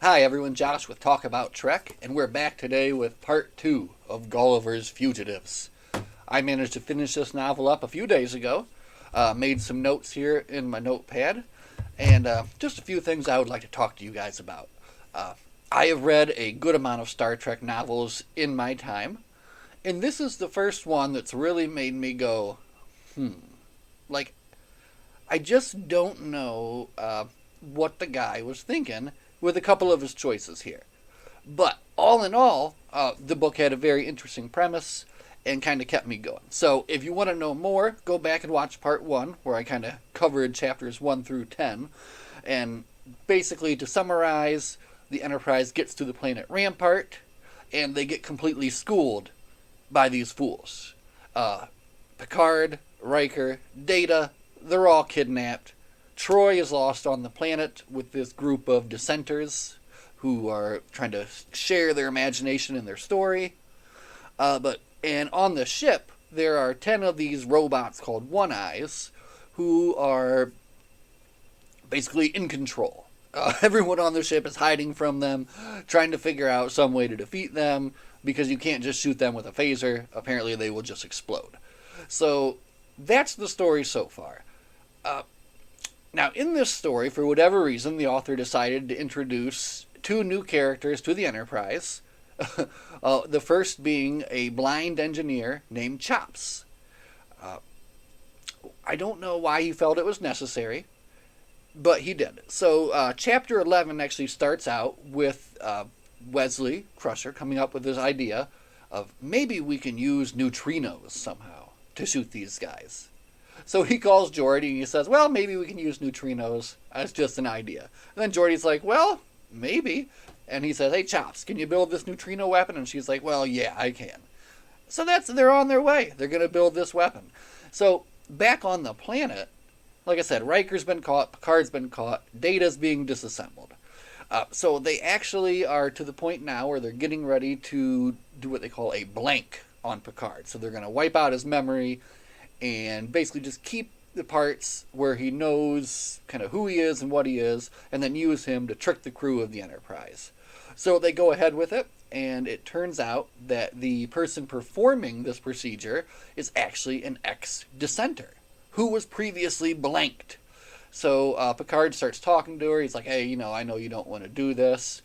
Hi everyone, Josh with Talk About Trek, and we're back today with part 2 of Gulliver's Fugitives. I managed to finish this novel up a few days ago, made some notes here in my notepad, and just a few things I would like to talk to you guys about. I have read a good amount of Star Trek novels in my time, and this is the first one that's really made me go, like, I just don't know what the guy was thinking with a couple of his choices here. But all in all, the book had a very interesting premise and kind of kept me going. So if you want to know more, go back and watch part 1, where I kind of covered chapters 1 through 10. And basically, to summarize, the Enterprise gets to the planet Rampart, and they get completely schooled by these fools. Picard, Riker, Data, they're all kidnapped. Troy is lost on the planet with this group of dissenters who are trying to share their imagination and their story. And on the ship, there are 10 of these robots called One-Eyes who are basically in control. Everyone on the ship is hiding from them, trying to figure out some way to defeat them, because you can't just shoot them with a phaser. Apparently they will just explode. So that's the story so far. Now, in this story, for whatever reason, the author decided to introduce 2 new characters to the Enterprise. The first being a blind engineer named Chops. I don't know why he felt it was necessary, but he did. So, Chapter 11 actually starts out with Wesley Crusher coming up with this idea of maybe we can use neutrinos somehow to shoot these guys. So he calls Geordi and he says, well, maybe we can use neutrinos as just an idea. And then Geordi's like, well, maybe. And he says, hey, Chops, can you build this neutrino weapon? And she's like, well, yeah, I can. So they're on their way. They're going to build this weapon. So back on the planet, like I said, Riker's been caught, Picard's been caught, Data's being disassembled. So they actually are to the point now where they're getting ready to do what they call a blank on Picard. So they're going to wipe out his memory and basically just keep the parts where he knows kind of who he is and what he is, and then use him to trick the crew of the Enterprise. So they go ahead with it, and it turns out that the person performing this procedure is actually an ex-dissenter who was previously blanked. So Picard starts talking to her. He's like, hey, I know you don't want to do this.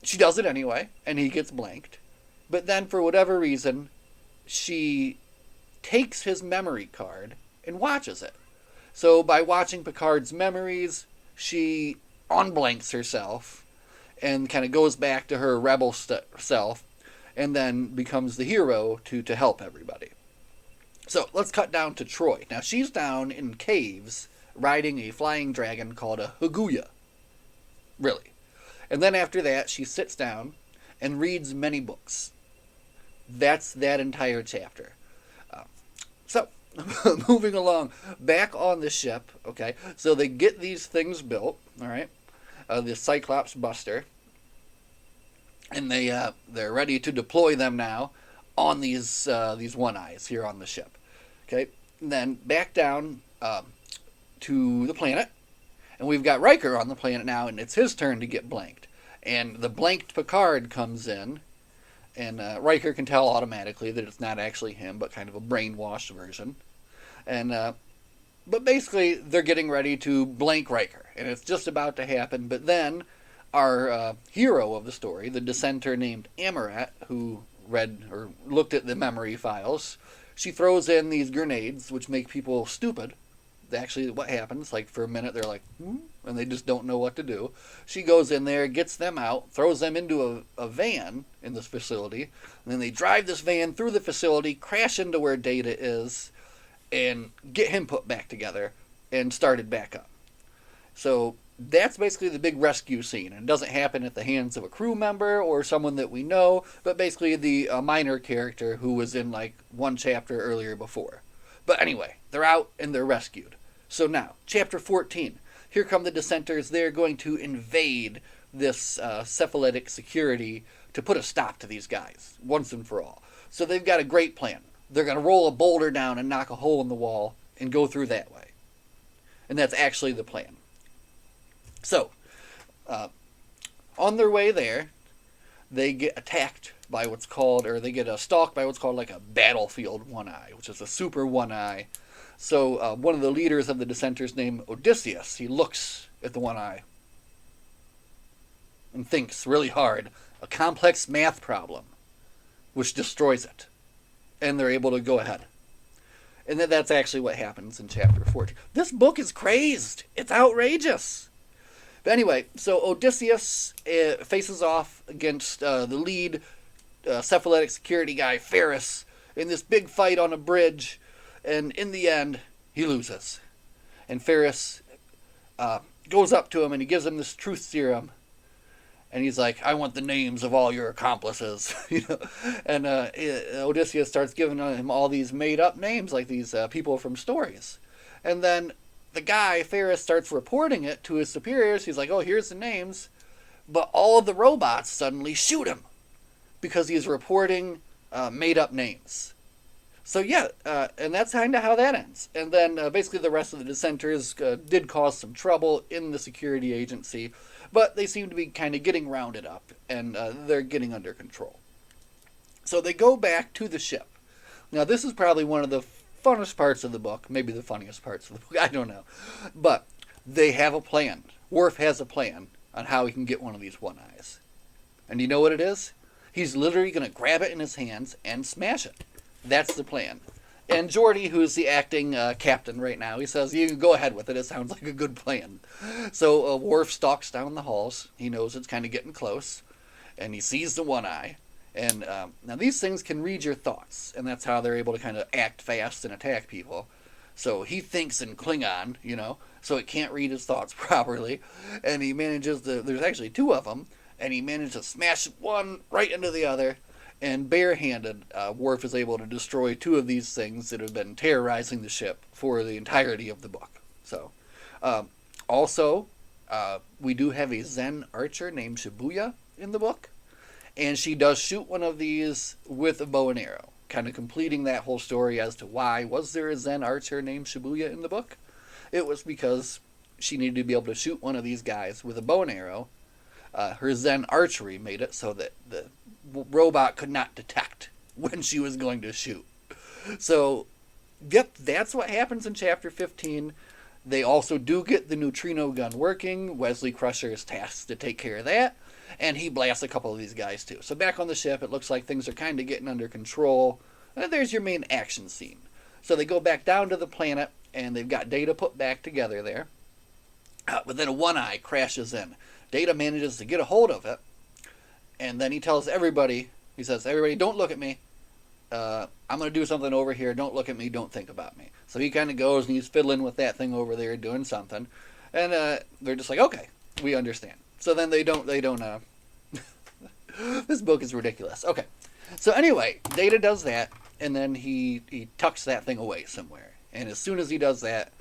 She does it anyway, and he gets blanked. But then, for whatever reason, she takes his memory card and watches it. So by watching Picard's memories, she unblanks herself and kind of goes back to her rebel self, and then becomes the hero to help everybody. So let's cut down to Troy. Now she's down in caves riding a flying dragon called a Haguya. Really. And then after that, she sits down and reads many books. That's that entire chapter. So, moving along, back on the ship, okay, so they get these things built, all right, the Cyclops Buster, and they're ready to deploy them now on these One-Eyes here on the ship, okay, and then back down to the planet, and we've got Riker on the planet now, and it's his turn to get blanked, and the blanked Picard comes in. And Riker can tell automatically that it's not actually him, but kind of a brainwashed version. And but basically, they're getting ready to blank Riker, and it's just about to happen. But then, our hero of the story, the dissenter named Amarat, who read or looked at the memory files, she throws in these grenades, which make people stupid. Actually, what happens, like for a minute, they're like, and they just don't know what to do. She goes in there, gets them out, throws them into a van in this facility, and then they drive this van through the facility, crash into where Data is, and get him put back together and started back up. So that's basically the big rescue scene. And it doesn't happen at the hands of a crew member or someone that we know, but basically the minor character who was in like one chapter earlier before. But anyway, they're out and they're rescued. So now, chapter 14. Here come the dissenters. They're going to invade this cephalitic security to put a stop to these guys, once and for all. So they've got a great plan. They're going to roll a boulder down and knock a hole in the wall and go through that way. And that's actually the plan. So, On their way there, they get attacked by what's called, or they get stalked by what's called like a battlefield one-eye, which is a super one-eye. So one of the leaders of the dissenters named Odysseus, he looks at the one-eye and thinks really hard, a complex math problem, which destroys it. And they're able to go ahead. And that's actually what happens in chapter 14. This book is crazed. It's outrageous. But anyway, so Odysseus faces off against the lead cephaletic security guy, Ferris, in this big fight on a bridge. And in the end, he loses. And Ferris goes up to him and he gives him this truth serum. And he's like, I want the names of all your accomplices. And Odysseus starts giving him all these made-up names, like these people from stories. And then the guy, Ferris, starts reporting it to his superiors. He's like, oh, here's the names. But all of the robots suddenly shoot him because he's reporting made-up names. So yeah, and that's kind of how that ends. And then basically the rest of the dissenters did cause some trouble in the security agency, but they seem to be kind of getting rounded up, and they're getting under control. So they go back to the ship. Now this is probably one of the funnest parts of the book, maybe the funniest parts of the book, I don't know. But they have a plan. Worf has a plan on how he can get one of these one-eyes. And you know what it is? He's literally going to grab it in his hands and smash it. That's the plan. And Geordi, who's the acting captain right now, he says, you can go ahead with it. It sounds like a good plan. So Worf stalks down the halls. He knows it's kind of getting close. And he sees the one-eye. And now these things can read your thoughts. And that's how they're able to kind of act fast and attack people. So he thinks in Klingon, so it can't read his thoughts properly. And he manages to, there's actually two of them. And he managed to smash one right into the other. And barehanded, Worf is able to destroy two of these things that have been terrorizing the ship for the entirety of the book. So, also, we do have a Zen archer named Shibuya in the book. And she does shoot one of these with a bow and arrow, kind of completing that whole story as to why was there a Zen archer named Shibuya in the book. It was because she needed to be able to shoot one of these guys with a bow and arrow. Her Zen archery made it so that the robot could not detect when she was going to shoot. So, yep, that's what happens in chapter 15. They also do get the neutrino gun working. Wesley Crusher is tasked to take care of that. And he blasts a couple of these guys too. So back on the ship, it looks like things are kind of getting under control. And there's your main action scene. So they go back down to the planet, and they've got Data put back together there. But then a one-eye crashes in. Data manages to get a hold of it. And then he tells everybody, he says, everybody, don't look at me. I'm going to do something over here. Don't look at me. Don't think about me. So he kind of goes and he's fiddling with that thing over there, doing something. And they're just like, okay, we understand. So then they don't, this book is ridiculous. Okay. So anyway, Data does that, and then he tucks that thing away somewhere. And as soon as he does that,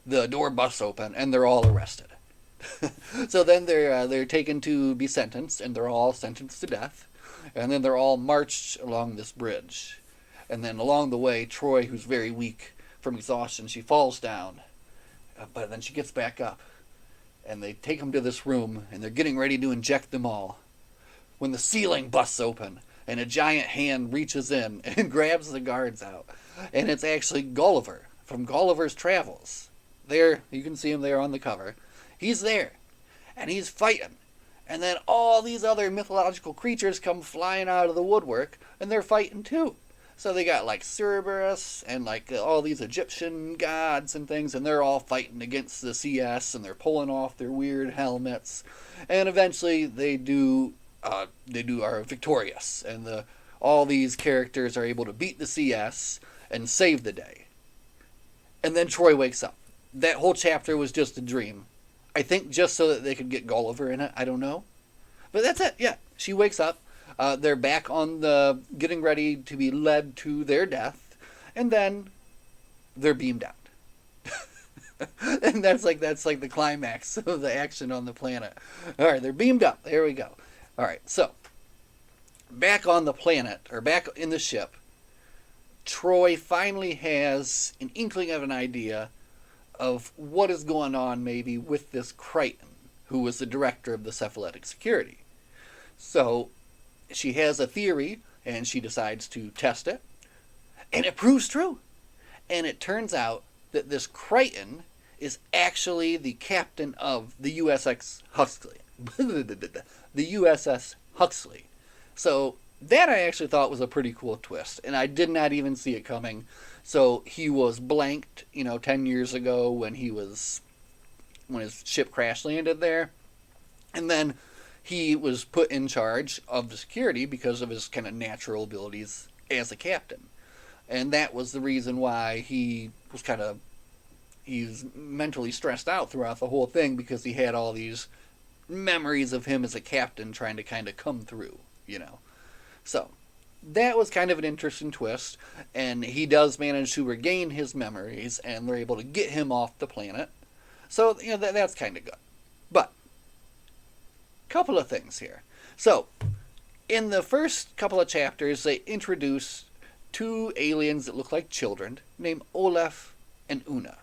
the door busts open, and they're all arrested. So then they're taken to be sentenced, and they're all sentenced to death. And then they're all marched along this bridge. And then along the way, Troy, who's very weak from exhaustion, she falls down. But then she gets back up. And they take them to this room, and they're getting ready to inject them all. When the ceiling busts open, and a giant hand reaches in and grabs the guards out. And it's actually Gulliver from Gulliver's Travels. There, you can see him there on the cover. He's there, and he's fighting. And then all these other mythological creatures come flying out of the woodwork, and they're fighting too. So they got like Cerberus and like all these Egyptian gods and things, and they're all fighting against the CS, and they're pulling off their weird helmets. And eventually they are victorious, and all these characters are able to beat the CS and save the day. And then Troy wakes up. That whole chapter was just a dream. I think just so that they could get Gulliver in it. I don't know. But that's it. Yeah. She wakes up. They're back on the getting ready to be led to their death. And then they're beamed out. And that's like the climax of the action on the planet. All right. They're beamed up. There we go. All right. So back on the planet, or back in the ship, Troy finally has an inkling of an idea of what is going on maybe with this Crichton, who was the director of the cephaletic security. So she has a theory and she decides to test it, and it proves true. And it turns out that this Crichton is actually the captain of the USS Huxley. The USS Huxley. So that I actually thought was a pretty cool twist, and I did not even see it coming. So he was blanked, 10 years ago when his ship crash landed there, and then he was put in charge of the security because of his kind of natural abilities as a captain. And that was the reason why he's mentally stressed out throughout the whole thing, because he had all these memories of him as a captain trying to kind of come through. So that was kind of an interesting twist, and he does manage to regain his memories, and they're able to get him off the planet. So, that's kind of good. But, couple of things here. So, in the first couple of chapters, they introduce two aliens that look like children named Olaf and Una.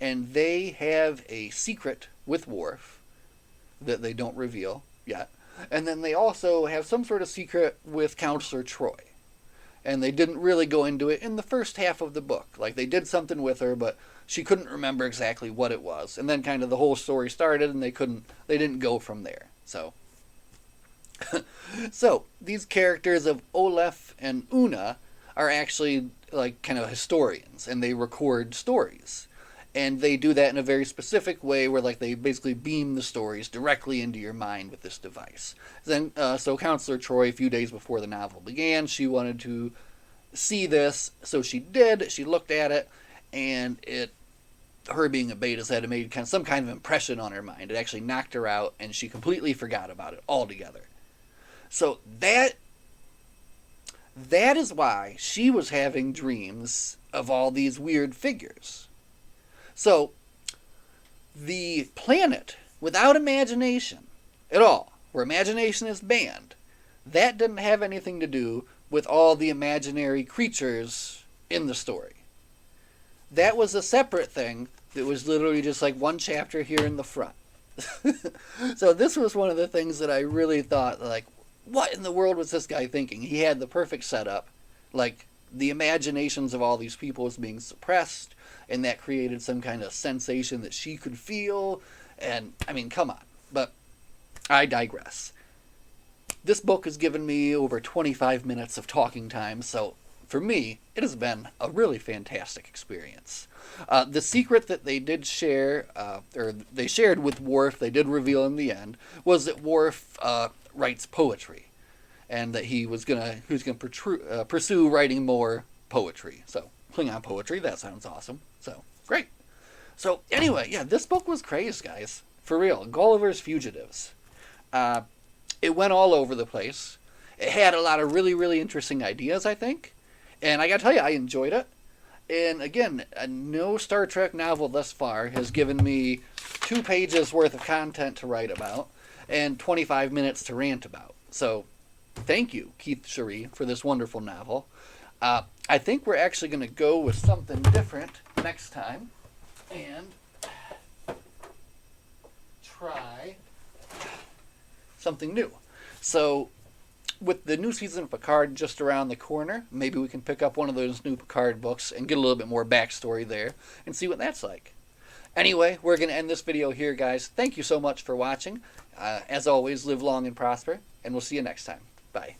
And they have a secret with Worf that they don't reveal yet. And then they also have some sort of secret with Counselor Troy. And they didn't really go into it in the first half of the book. Like, they did something with her, but she couldn't remember exactly what it was. And then kind of the whole story started, and they didn't go from there. So, so these characters of Olaf and Una are actually like kind of historians, and they record stories. And they do that in a very specific way where like they basically beam the stories directly into your mind with this device. Then, so Counselor Troy, a few days before the novel began, she wanted to see this, so she did. She looked at it, and her being a beta said it made some kind of impression on her mind. It actually knocked her out, and she completely forgot about it altogether. So that is why she was having dreams of all these weird figures. So, the planet without imagination at all, where imagination is banned, that didn't have anything to do with all the imaginary creatures in the story. That was a separate thing that was literally just like one chapter here in the front. So this was one of the things that I really thought, like, what in the world was this guy thinking? He had the perfect setup. Like, the imaginations of all these people was being suppressed, and that created some kind of sensation that she could feel. And, I mean, come on. But I digress. This book has given me over 25 minutes of talking time, so for me, it has been a really fantastic experience. The secret that they did share, or they shared with Worf, they did reveal in the end, was that Worf writes poetry, and that he was gonna pursue writing more poetry. So Klingon poetry, that sounds awesome. So great. So anyway, yeah, this book was crazy, guys, for real. Gulliver's Fugitives. It went all over the place. It had a lot of really, really interesting ideas, I think, and I gotta tell you, I enjoyed it. And again, no Star Trek novel thus far has given me 2 pages worth of content to write about and 25 minutes to rant about. So thank you, Keith Cherie, for this wonderful novel. I think we're actually going to go with something different next time and try something new. So with the new season of Picard just around the corner, maybe we can pick up one of those new Picard books and get a little bit more backstory there and see what that's like. Anyway, we're going to end this video here, guys. Thank you so much for watching. As always, live long and prosper, and we'll see you next time. Bye.